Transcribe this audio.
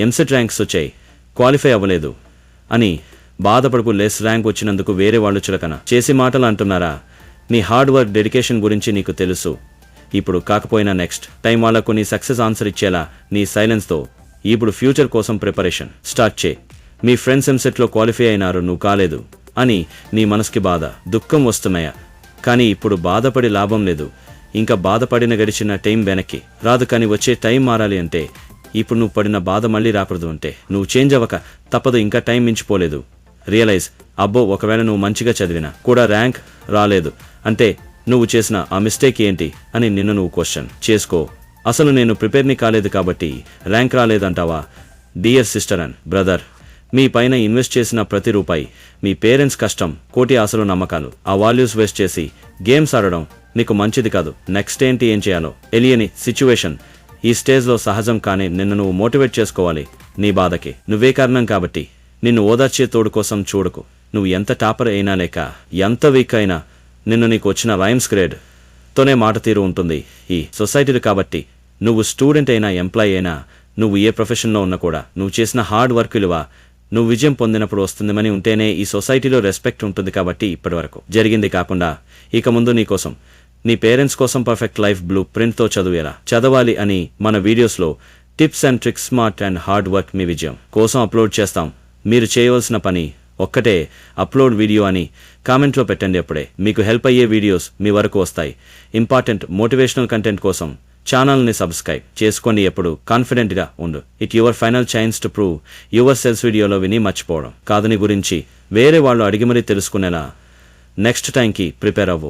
EAMCET ranks వచ్చాయి, qualify అవ్వలేదు అని బాధపడుకు. లెస్ ర్యాంక్ వచ్చినందుకు వేరే వాళ్ళు చులకన చేసి మాటలు అంటున్నారా? నీ హార్డ్ వర్క్, డెడికేషన్ గురించి నీకు తెలుసు. ఇప్పుడు కాకపోయినా నెక్స్ట్ టైం వాళ్లకు నీ సక్సెస్ ఆన్సర్ ఇచ్చేలా నీ సైలెన్స్తో ఇప్పుడు ఫ్యూచర్ కోసం ప్రిపరేషన్ స్టార్ట్ చే. మీ ఫ్రెండ్స్ ఎంసెట్లో క్వాలిఫై అయినారు, నువ్వు కాలేదు అని నీ మనసుకి బాధ, దుఃఖం వస్తున్నాయా? కానీ ఇప్పుడు బాధపడి లాభం లేదు. ఇంకా బాధపడిన గడిచిన టైం వెనక్కి రాదు. కానీ వచ్చే టైం మారాలి అంటే ఇప్పుడు నువ్వు పడిన బాధ మళ్ళీ రాకూడదు. అంటే నువ్వు చేంజ్ అవ్వక తప్పదు. ఇంకా టైం మించిపోలేదు. రియలైజ్ అబ్బో, ఒకవేళ నువ్వు మంచిగా చదివినా కూడా ర్యాంక్ రాలేదు అంటే నువ్వు చేసిన ఆ మిస్టేక్ ఏంటి అని నిన్ను నువ్వు క్వశ్చన్ చేసుకో. అసలు నేను ప్రిపేర్ని కాలేదు కాబట్టి ర్యాంక్ రాలేదంటావా? డియర్ సిస్టర్ అండ్ బ్రదర్, మీ పైన ఇన్వెస్ట్ చేసిన ప్రతి రూపాయి, మీ పేరెంట్స్ కష్టం, కోటి ఆశలు, నమ్మకాలు, ఆ వాల్యూస్ వేస్ట్ చేసి గేమ్స్ ఆడడం నీకు మంచిది కాదు. నెక్స్ట్ ఏంటి, ఏం చేయాలో తెలియని సిచ్యువేషన్ ఈ స్టేజ్లో సహజం. కానీ నిన్ను నువ్వు మోటివేట్ చేసుకోవాలి. నీ బాధకి నువ్వే కారణం కాబట్టి నిన్ను ఓదార్చే తోడు కోసం చూడకు. నువ్వు ఎంత టాపర్ అయినా లేక ఎంత వీక్ అయినా నిన్ను నీకు వచ్చిన రైమ్స్ గ్రేడ్ తోనే మాట తీరు ఉంటుంది ఈ సొసైటీలో. కాబట్టి నువ్వు స్టూడెంట్ అయినా, ఎంప్లాయీ అయినా, నువ్వు ఏ ప్రొఫెషన్లో ఉన్నా కూడా నువ్వు చేసిన హార్డ్ వర్క్ విలువ నువ్వు విజయం పొందినప్పుడు వస్తుందని ఉంటేనే ఈ సొసైటీలో రెస్పెక్ట్ ఉంటుంది. కాబట్టి ఇప్పటివరకు జరిగింది కాకుండా ఇక ముందు నీ కోసం, నీ పేరెంట్స్ కోసం పర్ఫెక్ట్ లైఫ్ బ్లూ ప్రింట్తో చదివేలా చదవాలి అని మన వీడియోస్లో tips and tricks, smart and hard work మీ విజయం కోసం అప్లోడ్ చేస్తాం. మీరు చేయవలసిన పని ఒక్కటే, అప్లోడ్ వీడియో అని కామెంట్లో పెట్టండి. అప్పుడే మీకు హెల్ప్ అయ్యే వీడియోస్ మీ వరకు వస్తాయి. ఇంపార్టెంట్ మోటివేషనల్ కంటెంట్ కోసం ఛానల్ని సబ్స్క్రైబ్ చేసుకోండి. ఎప్పుడు కాన్ఫిడెంట్గా ఉండు. It your final chance to prove your cells. వీడియోలో విని మర్చిపోవడం కాదు, నీ గురించి వేరే వాళ్ళు అడిగి మరీ తెలుసుకునేలా నెక్స్ట్ టైంకి ప్రిపేర్ అవ్వు.